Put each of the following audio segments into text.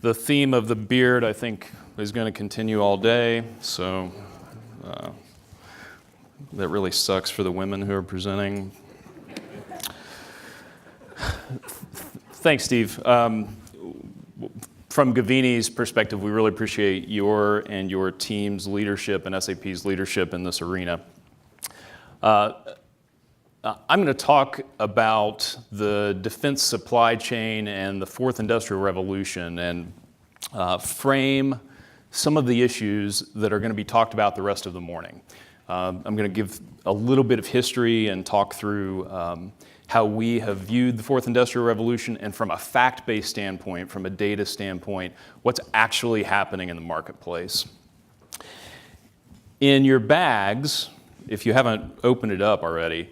The theme of the beard, I think, is going to continue all day, so that really sucks for the women who are presenting. Thanks, Steve. From Gavini's perspective, we really appreciate your and your team's leadership and SAP's leadership in this arena. I'm going to talk about the defense supply chain and the fourth industrial revolution and frame some of the issues that are going to be talked about the rest of the morning. I'm going to give a little bit of history and talk through how we have viewed the fourth industrial revolution, and from a fact-based standpoint, from a data standpoint, what's actually happening in the marketplace. In your bags, if you haven't opened it up already,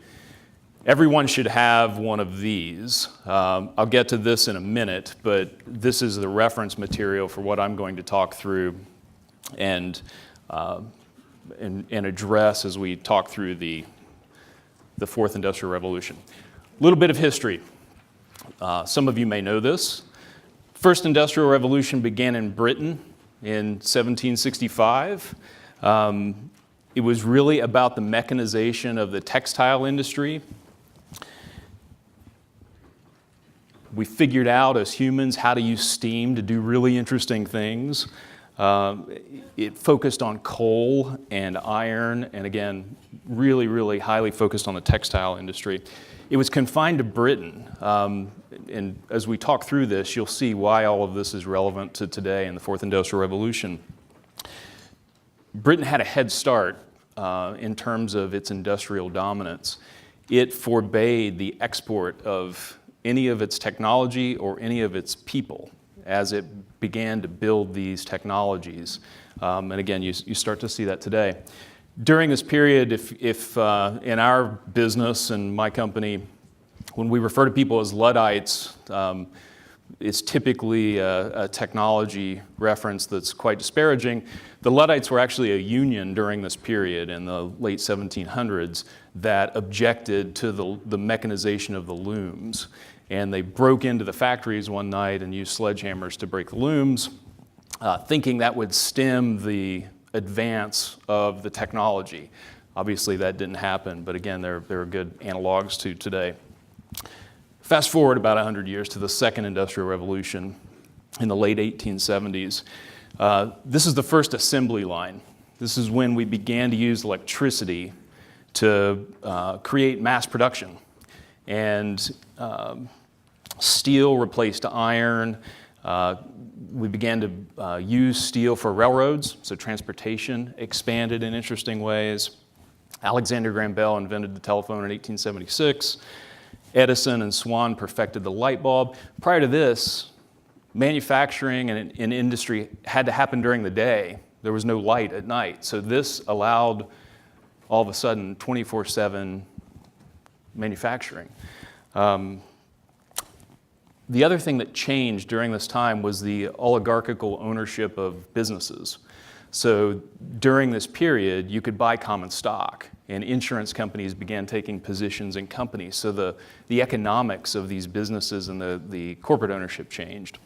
everyone should have one of these. I'll get to this in a minute, but this is the reference material for what I'm going to talk through and address as we talk through the fourth industrial revolution. A little bit of history. Some of you may know this. First industrial revolution began in Britain in 1765. It was really about the mechanization of the textile industry. We figured out as humans how to use steam to do really interesting things. It focused on coal and iron, and again, really, really highly focused on the textile industry. It was confined to Britain, and as we talk through this, you'll see why all of this is relevant to today in the fourth industrial revolution. Britain had a head start in terms of its industrial dominance. It forbade the export of any of its technology or any of its people as it began to build these technologies. And again, you start to see that today. During this period, if in our business and my company, when we refer to people as Luddites, it's typically a technology reference that's quite disparaging. The Luddites were actually a union during this period in the late 1700s that objected to the mechanization of the looms. And they broke into the factories one night and used sledgehammers to break the looms, thinking that would stem the advance of the technology. Obviously that didn't happen, but again, there are good analogs to today. Fast forward about 100 years to the second industrial revolution in the late 1870s. This is the first assembly line. This is when we began to use electricity to create mass production. And steel replaced iron. We began to use steel for railroads, so transportation expanded in interesting ways. Alexander Graham Bell invented the telephone in 1876. Edison and Swan perfected the light bulb. Prior to this, manufacturing and industry had to happen during the day. There was no light at night. So this allowed, all of a sudden, 24/7 manufacturing. The other thing that changed during this time was the oligarchical ownership of businesses. So during this period, you could buy common stock, and insurance companies began taking positions in companies. So the economics of these businesses and the corporate ownership changed.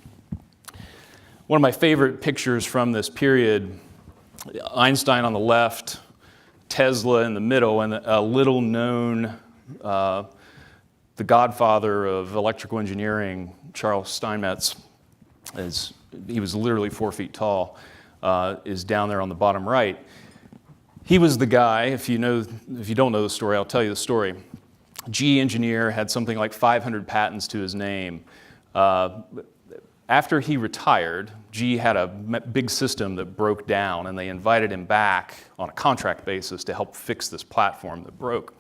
One of my favorite pictures from this period, Einstein on the left, Tesla in the middle, and a little known the godfather of electrical engineering, Charles Steinmetz, he was literally 4 feet tall, is down there on the bottom right. He was the guy, if you don't know the story, I'll tell you the story. GE engineer, had something like 500 patents to his name. After he retired, GE had a big system that broke down, and they invited him back on a contract basis to help fix this platform that broke.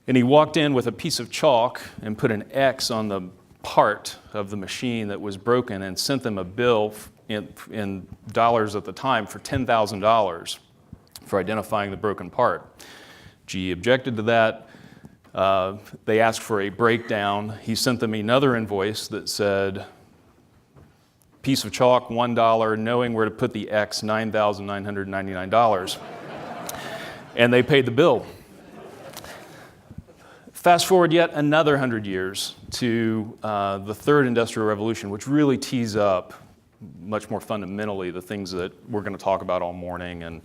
And he walked in with a piece of chalk and put an X on the part of the machine that was broken and sent them a bill in dollars at the time for $10,000 for identifying the broken part. GE objected to that. They asked for a breakdown. He sent them another invoice that said, piece of chalk, $1, knowing where to put the X, $9,999. And they paid the bill. Fast forward yet another 100 years to the third industrial revolution, which really tees up much more fundamentally the things that we're going to talk about all morning and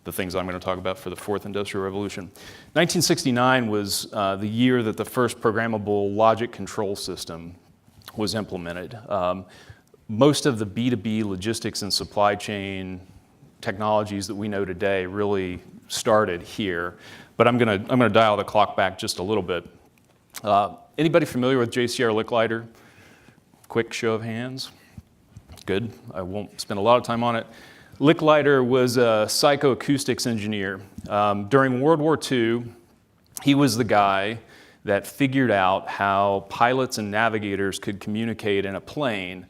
the things I'm going to talk about for the fourth industrial revolution. 1969 was the year that the first programmable logic control system was implemented. Most of the B2B logistics and supply chain technologies that we know today really started here, but I'm gonna dial the clock back just a little bit. Anybody familiar with JCR Licklider? Quick show of hands. Good. I won't spend a lot of time on it. Licklider was a psychoacoustics engineer. During World War II, he was the guy that figured out how pilots and navigators could communicate in a plane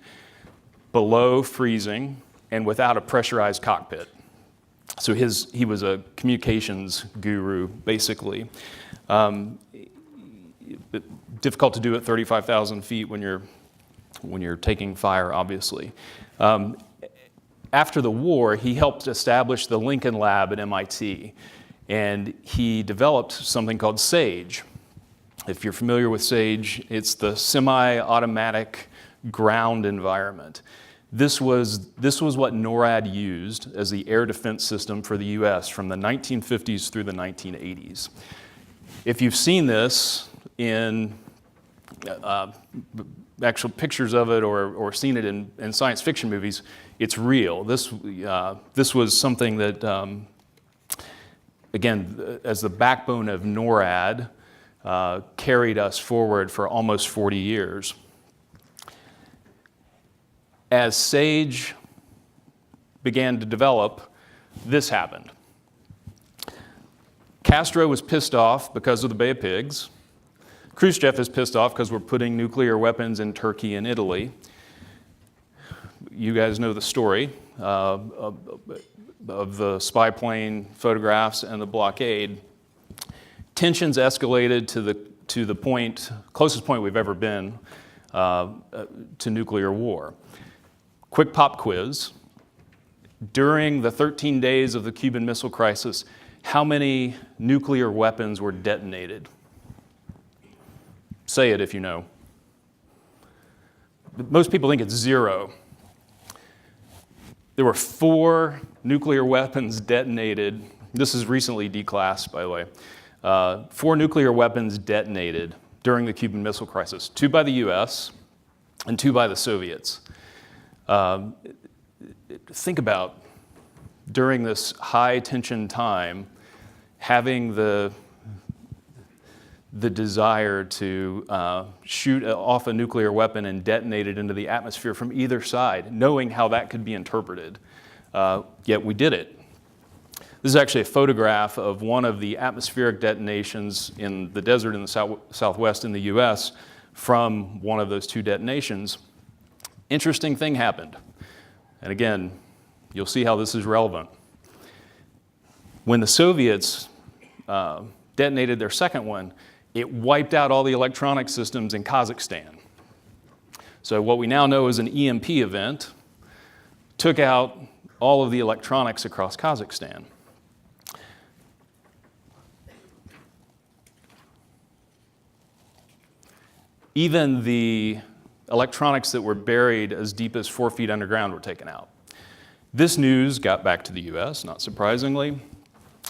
below freezing and without a pressurized cockpit. So he was a communications guru, basically. Difficult to do at 35,000 feet when you're taking fire, obviously. After the war, he helped establish the Lincoln Lab at MIT, and he developed something called SAGE. If you're familiar with SAGE, it's the semi-automatic ground environment. This was what NORAD used as the air defense system for the US from the 1950s through the 1980s. If you've seen this in actual pictures of it or seen it in science fiction movies, it's real. This was something that, again, as the backbone of NORAD, carried us forward for almost 40 years. As SAGE began to develop, this happened. Castro was pissed off because of the Bay of Pigs. Khrushchev is pissed off because we're putting nuclear weapons in Turkey and Italy. You guys know the story of the spy plane photographs and the blockade. Tensions escalated to the point, closest point we've ever been to nuclear war. Quick pop quiz. During the 13 days of the Cuban Missile Crisis, how many nuclear weapons were detonated? Say it if you know. Most people think it's 0. There were 4 nuclear weapons detonated. This is recently declassed, by the way. 4 nuclear weapons detonated during the Cuban Missile Crisis. 2 by the US and 2 by the Soviets. Think about, during this high tension time, having the desire to shoot off a nuclear weapon and detonate it into the atmosphere from either side, knowing how that could be interpreted. Yet we did it. This is actually a photograph of one of the atmospheric detonations in the desert in the southwest in the US from one of those 2 detonations. Interesting thing happened. And again, you'll see how this is relevant. When the Soviets detonated their second one, it wiped out all the electronic systems in Kazakhstan. So what we now know is an EMP event took out all of the electronics across Kazakhstan. Even the electronics that were buried as deep as 4 feet underground were taken out. This news got back to the US, not surprisingly,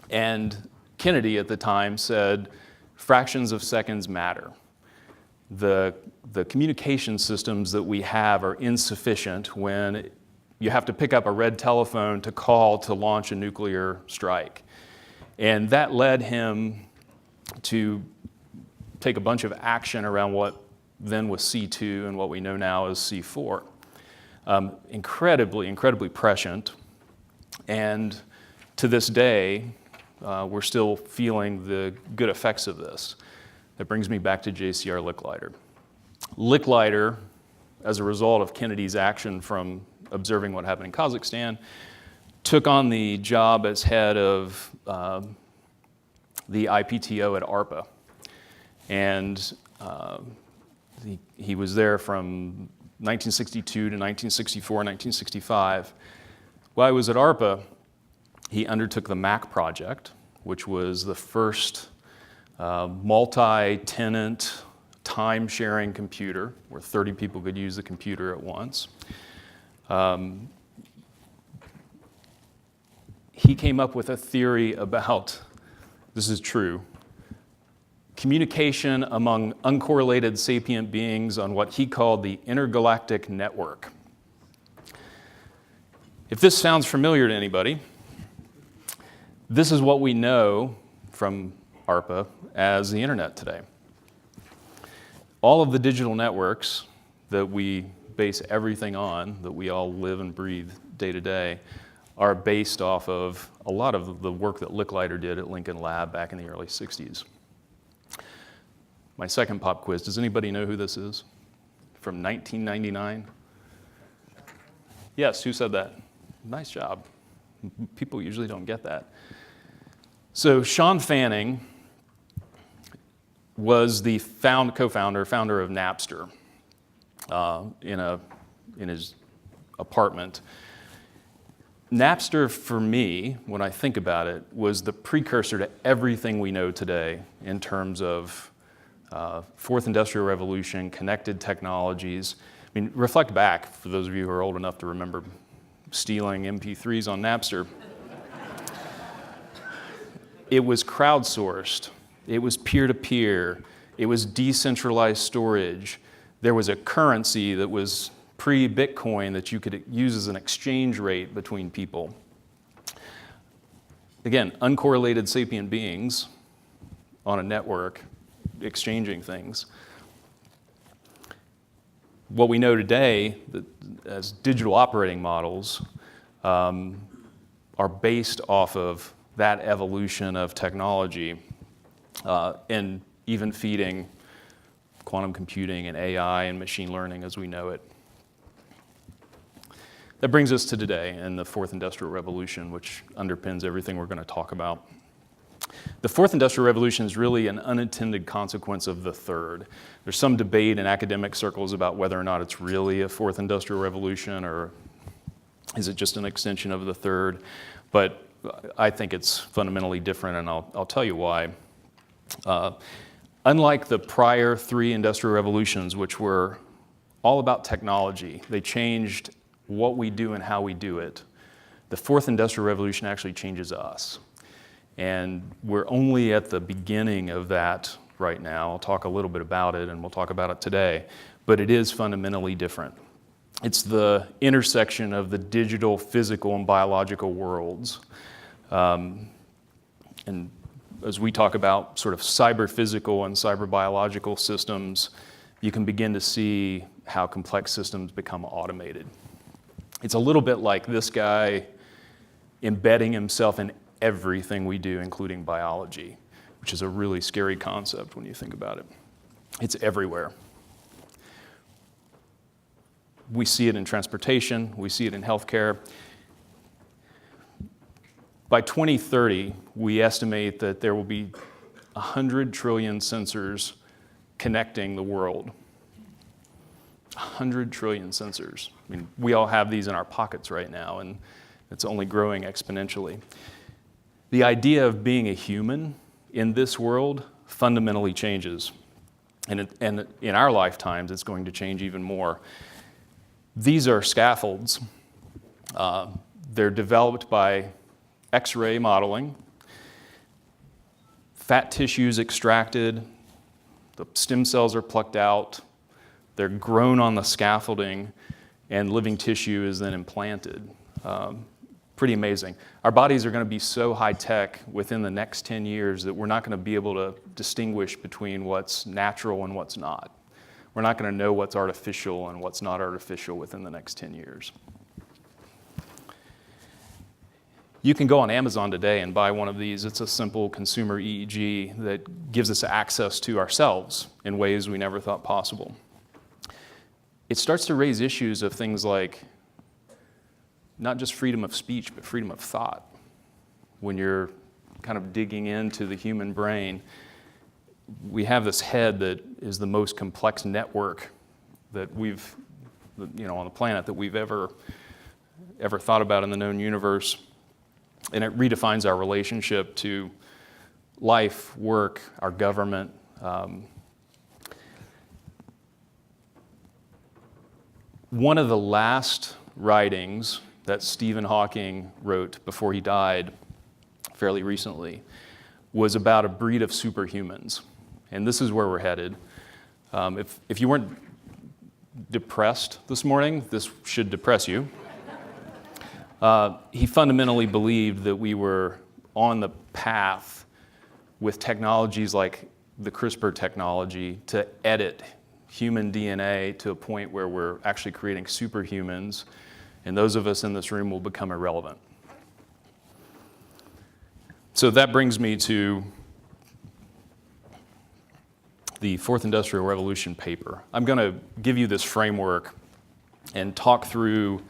and Kennedy at the time said, fractions of seconds matter. The communication systems that we have are insufficient when you have to pick up a red telephone to call to launch a nuclear strike. And that led him to take a bunch of action around what then was C2 and what we know now as C4. Incredibly prescient. And to this day, we're still feeling the good effects of this. That brings me back to JCR Licklider. Licklider, as a result of Kennedy's action from observing what happened in Kazakhstan, took on the job as head of the IPTO at ARPA. And he was there from 1962 to 1964, 1965. While he was at ARPA, he undertook the MAC project, which was the first multi-tenant, time-sharing computer where 30 people could use the computer at once. He came up with a theory about, this is true, communication among uncorrelated sapient beings on what he called the intergalactic network. If this sounds familiar to anybody, this is what we know from ARPA as the internet today. All of the digital networks that we base everything on, that we all live and breathe day to day, are based off of a lot of the work that Licklider did at Lincoln Lab back in the early 60s. My second pop quiz, does anybody know who this is? From 1999? Yes, who said that? Nice job. People usually don't get that. So Sean Fanning was the founder of Napster in his apartment. Napster, for me, when I think about it, was the precursor to everything we know today in terms of Fourth Industrial Revolution, connected technologies. I mean, reflect back, for those of you who are old enough to remember stealing MP3s on Napster. It was crowdsourced. It was peer-to-peer. It was decentralized storage. There was a currency that was pre-Bitcoin that you could use as an exchange rate between people. Again, uncorrelated sapient beings on a network exchanging things. What we know today as digital operating models are based off of that evolution of technology and even feeding quantum computing and AI and machine learning as we know it. That brings us to today and the Fourth Industrial Revolution, which underpins everything we're going to talk about. The Fourth Industrial Revolution is really an unintended consequence of the Third. There's some debate in academic circles about whether or not it's really a Fourth Industrial Revolution or is it just an extension of the Third. But I think it's fundamentally different, and I'll tell you why. Unlike the prior three industrial revolutions, which were all about technology, they changed what we do and how we do it. The Fourth Industrial Revolution actually changes us. And we're only at the beginning of that right now. I'll talk a little bit about it, and we'll talk about it today. But it is fundamentally different. It's the intersection of the digital, physical, and biological worlds. And as we talk about sort of cyber-physical and cyber-biological systems, you can begin to see how complex systems become automated. It's a little bit like this guy embedding himself in everything we do, including biology, which is a really scary concept when you think about it. It's everywhere. We see it in transportation, we see it in healthcare. By 2030, we estimate that there will be 100 trillion sensors connecting the world. 100 trillion sensors. I mean, we all have these in our pockets right now, and it's only growing exponentially. The idea of being a human in this world fundamentally changes. And in our lifetimes, it's going to change even more. These are scaffolds. They're developed by X-ray modeling. Fat tissues extracted. The stem cells are plucked out. They're grown on the scaffolding, and living tissue is then implanted. Pretty amazing. Our bodies are going to be so high-tech within the next 10 years that we're not going to be able to distinguish between what's natural and what's not. We're not going to know what's artificial and what's not artificial within the next 10 years. You can go on Amazon today and buy one of these. It's a simple consumer EEG that gives us access to ourselves in ways we never thought possible. It starts to raise issues of things like not just freedom of speech, but freedom of thought. When you're kind of digging into the human brain, we have this head that is the most complex network that we've, on the planet that we've ever thought about in the known universe. And it redefines our relationship to life, work, our government. One of the last writings that Stephen Hawking wrote before he died fairly recently was about a breed of superhumans. And this is where we're headed. If you weren't depressed this morning, this should depress you. He fundamentally believed that we were on the path with technologies like the CRISPR technology to edit human DNA to a point where we're actually creating superhumans, and those of us in this room will become irrelevant. So that brings me to the Fourth Industrial Revolution paper. I'm going to give you this framework and talk through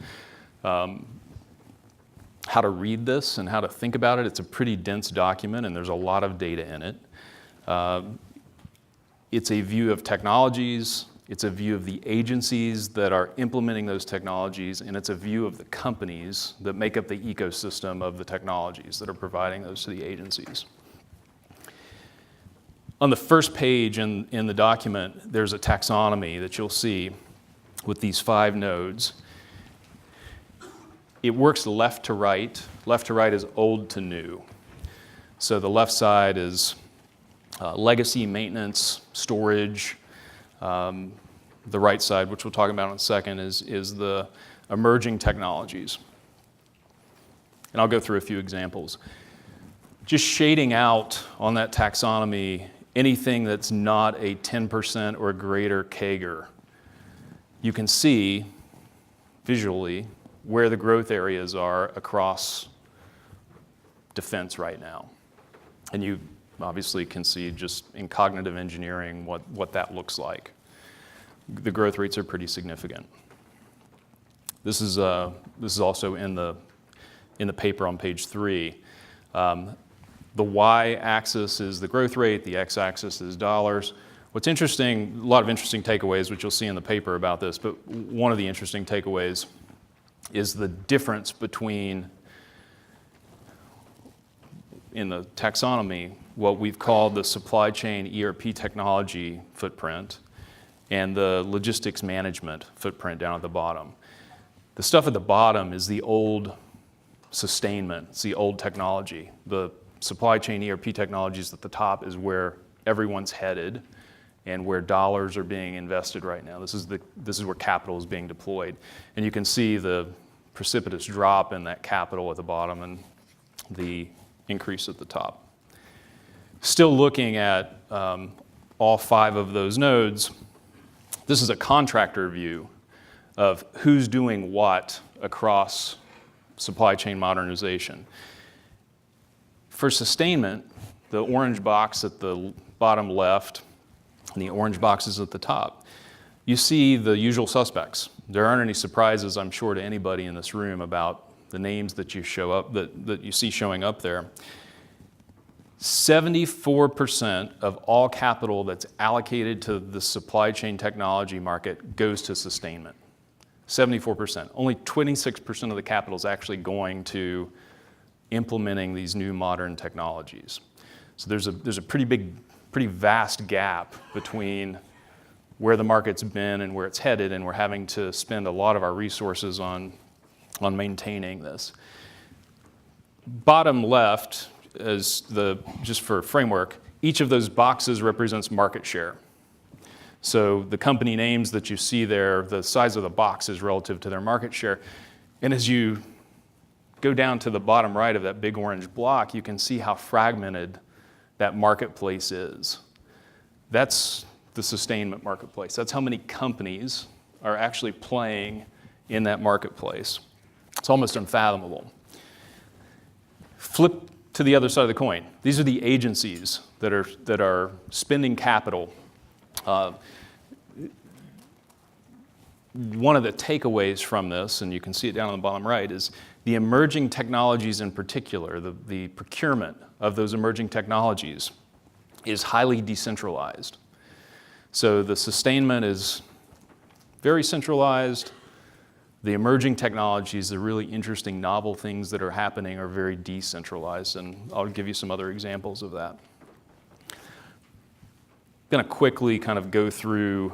how to read this and how to think about it. It's a pretty dense document, and there's a lot of data in it. It's a view of technologies, it's a view of the agencies that are implementing those technologies, and it's a view of the companies that make up the ecosystem of the technologies that are providing those to the agencies. On the first page in the document, there's a taxonomy that you'll see with these 5 nodes. It works left to right. Left to right is old to new. So the left side is legacy, maintenance, storage. The right side, which we'll talk about in a second, is the emerging technologies. And I'll go through a few examples. Just shading out on that taxonomy anything that's not a 10% or greater CAGR. You can see visually where the growth areas are across defense right now. And you obviously can see just in cognitive engineering what that looks like. The growth rates are pretty significant. This is also in the paper on page 3. The y-axis is the growth rate, the x-axis is dollars. What's interesting, a lot of interesting takeaways, which you'll see in the paper about this, but one of the interesting takeaways is the difference between, in the taxonomy, what we've called the supply chain ERP technology footprint and the logistics management footprint down at the bottom. The stuff at the bottom is the old sustainment, it's the old technology. The supply chain ERP technologies at the top is where everyone's headed and where dollars are being invested right now. This is where capital is being deployed. And you can see the precipitous drop in that capital at the bottom and the increase at the top. Still looking at all 5 of those nodes, this is a contractor view of who's doing what across supply chain modernization. For sustainment, the orange box at the bottom left and the orange boxes at the top, you see the usual suspects. There aren't any surprises, I'm sure, to anybody in this room about the names that you see showing up there. 74% of all capital that's allocated to the supply chain technology market goes to sustainment. 74%. Only 26% of the capital is actually going to implementing these new modern technologies. So there's a pretty vast gap between where the market's been and where it's headed, and we're having to spend a lot of our resources on maintaining this. Bottom left is just for framework, each of those boxes represents market share. So the company names that you see there, the size of the box is relative to their market share. And as you go down to the bottom right of that big orange block, you can see how fragmented that marketplace is. That's the sustainment marketplace. That's how many companies are actually playing in that marketplace. It's almost unfathomable. Flip to the other side of the coin. These are the agencies that are spending capital. One of the takeaways from this, and you can see it down on the bottom right, is the emerging technologies in particular, the procurement of those emerging technologies is highly decentralized. So the sustainment is very centralized. The emerging technologies, the really interesting novel things that are happening are very decentralized, and I'll give you some other examples of that. going to quickly kind of go through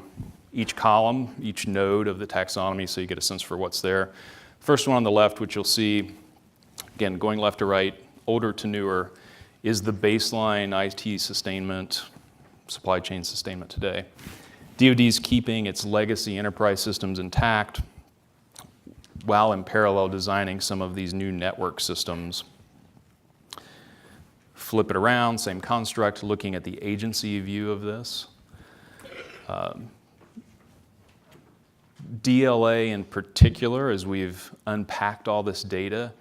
each column, each node of the taxonomy so you get a sense for what's there. First one on the left, which you'll see, again, going left to right, older to newer, is the baseline IT sustainment, supply chain sustainment today. DoD's keeping its legacy enterprise systems intact while in parallel designing some of these new network systems. Flip it around, same construct, looking at the agency view of this. DLA in particular, as we've unpacked all this data,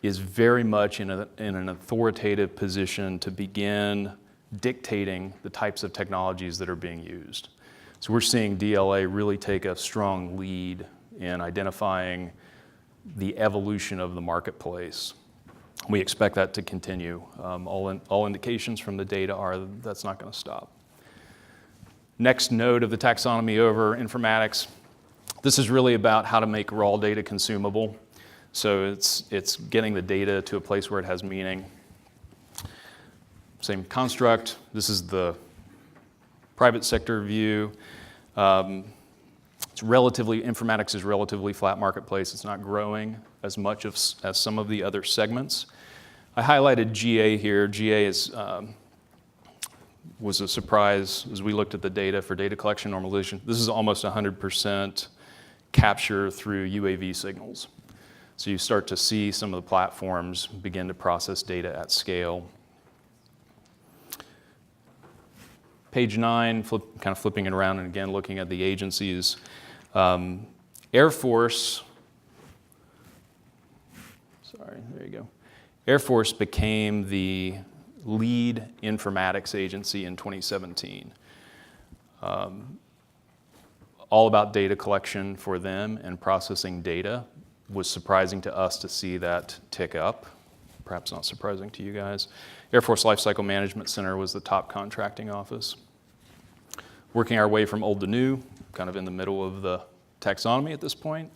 is very much in an authoritative position to begin dictating the types of technologies that are being used. So we're seeing DLA really take a strong lead in identifying the evolution of the marketplace. We expect that to continue. All indications from the data are that's not going to stop. Next node of the taxonomy over, informatics. This is really about how to make raw data consumable. So it's getting the data to a place where it has meaning. Same construct. This is the private sector view. Informatics is relatively flat marketplace. It's not growing as much as some of the other segments. I highlighted GA here. GA was a surprise as we looked at the data for data collection normalization. This is almost 100% capture through UAV signals. So you start to see some of the platforms begin to process data at scale. Page 9, kind of flipping it around and again looking at the agencies. Air Force, there you go. Air Force became the lead informatics agency in 2017. All about data collection for them and processing data. Was surprising to us to see that tick up. Perhaps not surprising to you guys. Air Force Lifecycle Management Center was the top contracting office. Working our way from old to new, kind of in the middle of the taxonomy at this point.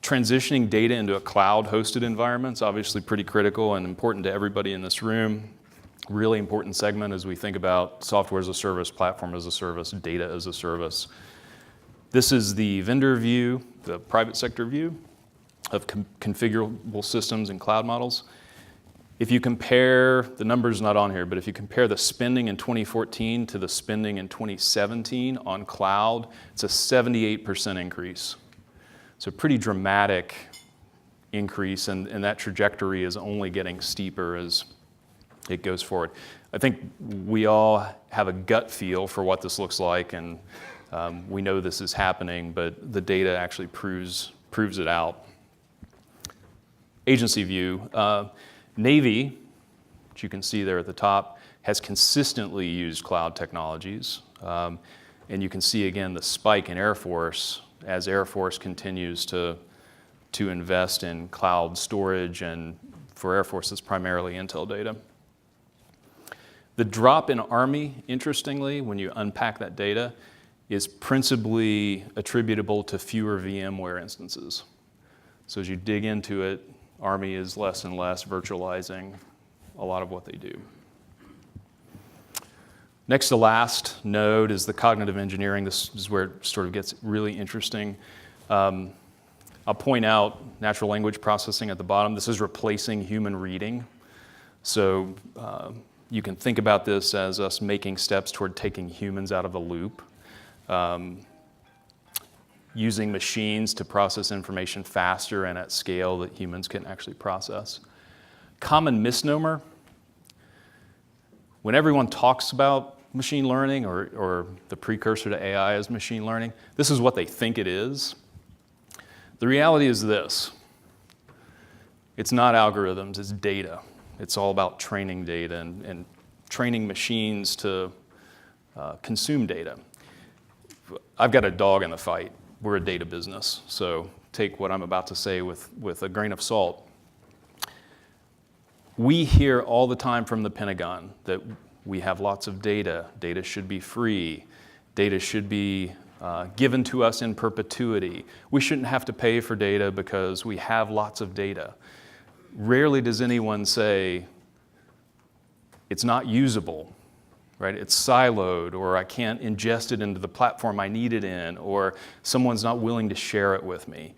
Transitioning data into a cloud-hosted environment is obviously pretty critical and important to everybody in this room. Really important segment as we think about software as a service, platform as a service, data as a service. This is the vendor view, the private sector view of configurable systems and cloud models. If you compare, the number's not on here, but if you compare the spending in 2014 to the spending in 2017 on cloud, it's a 78% increase. So a pretty dramatic increase, and that trajectory is only getting steeper as it goes forward. I think we all have a gut feel for what this looks like, and we know this is happening, but the data actually proves it out. Agency view. Navy, which you can see there at the top, has consistently used cloud technologies. And you can see again the spike in Air Force as Air Force continues to invest in cloud storage, and for Air Force it's primarily Intel data. The drop in Army, interestingly, when you unpack that data, is principally attributable to fewer VMware instances. So as you dig into it, Army is less and less virtualizing a lot of what they do. Next to last node is the cognitive engineering. This is where it sort of gets really interesting. I'll point out natural language processing at the bottom. This is replacing human reading. So you can think about this as us making steps toward taking humans out of the loop. Using machines to process information faster and at scale that humans can actually process. Common misnomer, when everyone talks about machine learning or the precursor to AI is machine learning, this is what they think it is. The reality is this. It's not algorithms, it's data. It's all about training data and training machines to consume data. I've got a dog in the fight. We're a data business, so take what I'm about to say with a grain of salt. We hear all the time from the Pentagon that we have lots of data. Data should be free. Data should be given to us in perpetuity. We shouldn't have to pay for data because we have lots of data. Rarely does anyone say it's not usable, right? It's siloed, or I can't ingest it into the platform I need it in, or someone's not willing to share it with me.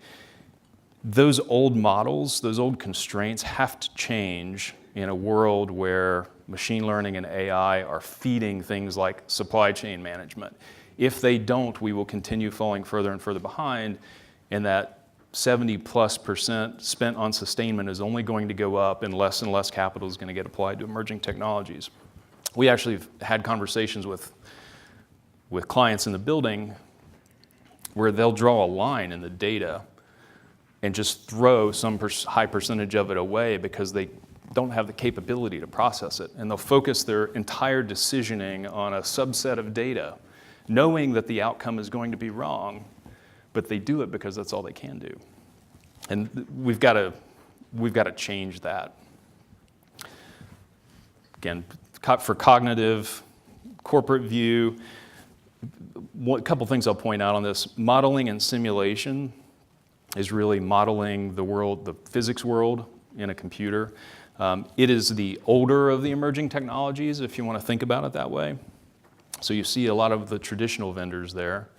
Those old models, those old constraints have to change in a world where machine learning and AI are feeding things like supply chain management. If they don't, we will continue falling further and further behind, and that 70+% spent on sustainment is only going to go up, and less capital is going to get applied to emerging technologies. We actually have had conversations with clients in the building where they'll draw a line in the data and just throw some high percentage of it away because they don't have the capability to process it. And they'll focus their entire decisioning on a subset of data, knowing that the outcome is going to be wrong, but they do it because that's all they can do. And we've got to change that. Again, for cognitive, corporate view, a couple things I'll point out on this. Modeling and simulation is really modeling the world, the physics world in a computer. It is the older of the emerging technologies, if you want to think about it that way. So you see a lot of the traditional vendors there.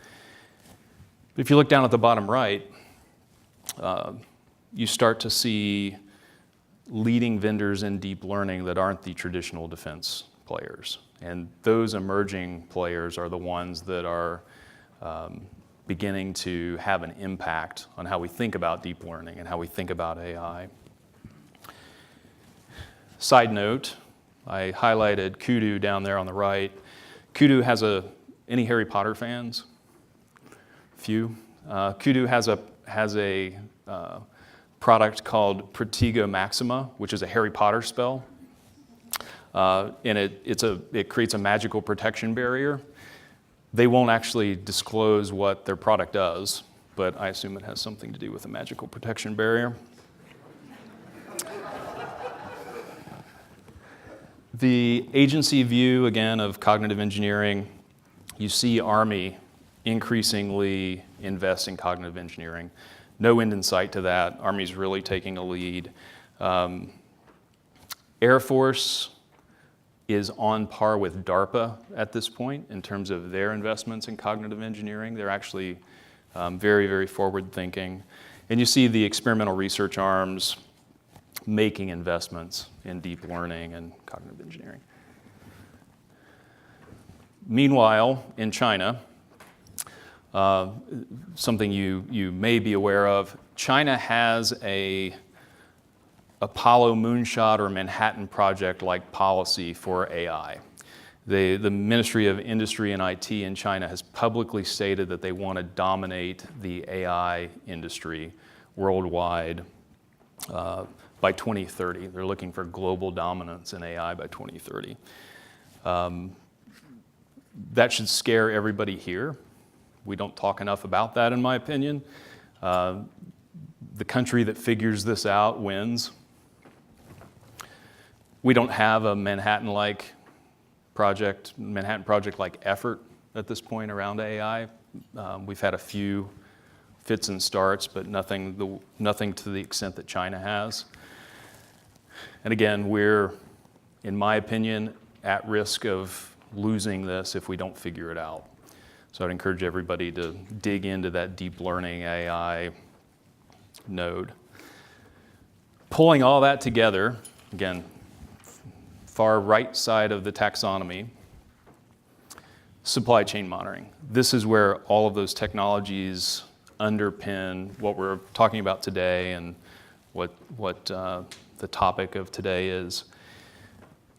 If you look down at the bottom right, you start to see leading vendors in deep learning that aren't the traditional defense players. And those emerging players are the ones that are beginning to have an impact on how we think about deep learning and how we think about AI. Side note, I highlighted Kudu down there on the right. Kudu has any Harry Potter fans? Few. Kudu has a product called Protego Maxima, which is a Harry Potter spell. And it creates a magical protection barrier. They won't actually disclose what their product does, but I assume it has something to do with a magical protection barrier. The agency view, again, of cognitive engineering, you see Army increasingly invest in cognitive engineering. No end in sight to that. Army's really taking a lead. Air Force is on par with DARPA at this point in terms of their investments in cognitive engineering. They're actually very, very forward-thinking. And you see the experimental research arms making investments in deep learning and cognitive engineering. Meanwhile, in China, something you may be aware of, China has a Apollo moonshot or Manhattan Project-like policy for AI. The Ministry of Industry and IT in China has publicly stated that they want to dominate the AI industry worldwide by 2030. They're looking for global dominance in AI by 2030. That should scare everybody here. We don't talk enough about that, in my opinion. The country that figures this out wins. We don't have a Manhattan Project-like effort at this point around AI. We've had a few fits and starts, but nothing to the extent that China has. And again, we're, in my opinion, at risk of losing this if we don't figure it out. So I'd encourage everybody to dig into that deep learning AI node. Pulling all that together, again, far right side of the taxonomy, supply chain monitoring. This is where all of those technologies underpin what we're talking about today and what the topic of today is.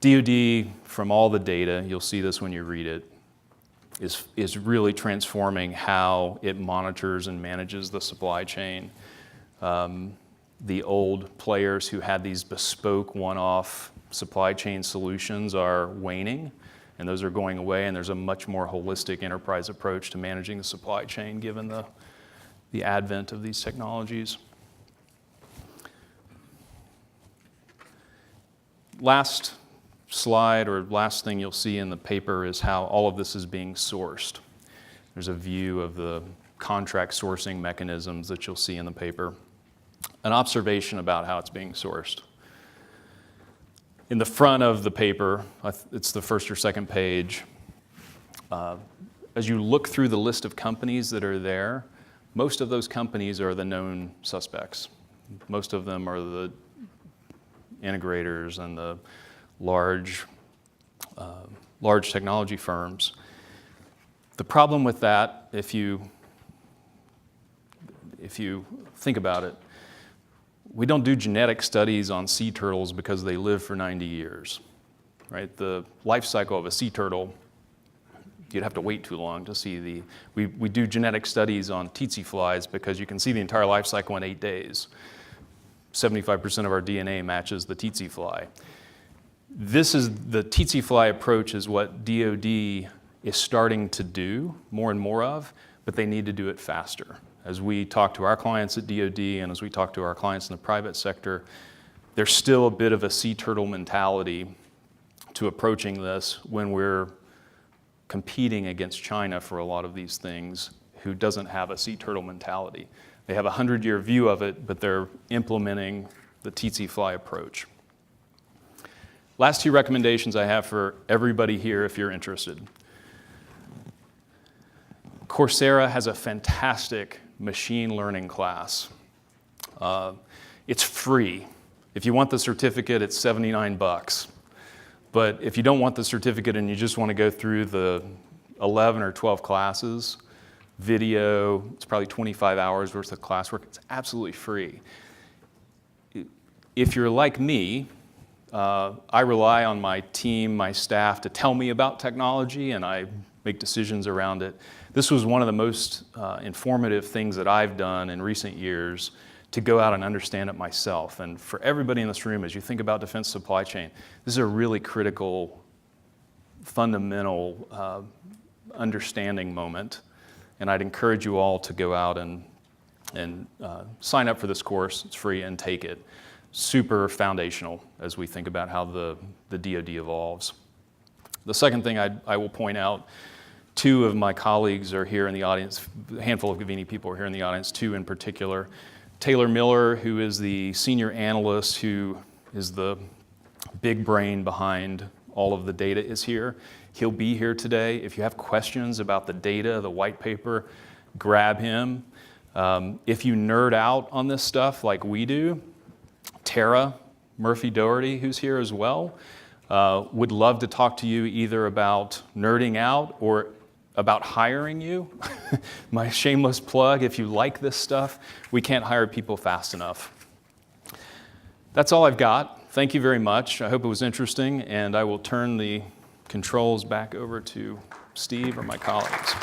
DoD, from all the data, you'll see this when you read it, is really transforming how it monitors and manages the supply chain. The old players who had these bespoke one-off supply chain solutions are waning, and those are going away, and there's a much more holistic enterprise approach to managing the supply chain given the advent of these technologies. Last slide or last thing you'll see in the paper is how all of this is being sourced. There's a view of the contract sourcing mechanisms that you'll see in the paper. An observation about how it's being sourced. In the front of the paper, it's the first or second page, as you look through the list of companies that are there, most of those companies are the known suspects. Most of them are the integrators and the large technology firms. The problem with that, if you think about it, we don't do genetic studies on sea turtles because they live for 90 years, right? The life cycle of a sea turtle, you'd have to wait too long to see we do genetic studies on tsetse flies because you can see the entire life cycle in 8 days. 75% of our DNA matches the tsetse fly. The tsetse fly approach is what DoD is starting to do more and more of, but they need to do it faster. As we talk to our clients at DoD and as we talk to our clients in the private sector, there's still a bit of a sea turtle mentality to approaching this when we're competing against China for a lot of these things, who doesn't have a sea turtle mentality. They have a 100-year view of it, but they're implementing the tsetse fly approach. Last two recommendations I have for everybody here if you're interested. Coursera has a fantastic machine learning class. It's free. If you want the certificate, it's $79. But if you don't want the certificate and you just want to go through the 11 or 12 classes, video, it's probably 25 hours worth of classwork, it's absolutely free. If you're like me, I rely on my team, my staff to tell me about technology, and I make decisions around it. This was one of the most informative things that I've done in recent years to go out and understand it myself. And for everybody in this room, as you think about defense supply chain, this is a really critical, fundamental understanding moment. And I'd encourage you all to go out and sign up for this course. It's free, and take it. Super foundational as we think about how the DoD evolves. The second thing I will point out, two of my colleagues are here in the audience, a handful of Gavini people are here in the audience, two in particular. Taylor Miller, who is the senior analyst, who is the big brain behind all of the data, is here. He'll be here today. If you have questions about the data, the white paper, grab him. If you nerd out on this stuff like we do, Tara Murphy-Doherty, who's here as well, would love to talk to you either about nerding out or about hiring you. My shameless plug, if you like this stuff, we can't hire people fast enough. That's all I've got. Thank you very much. I hope it was interesting, and I will turn the controls back over to Steve or my colleagues.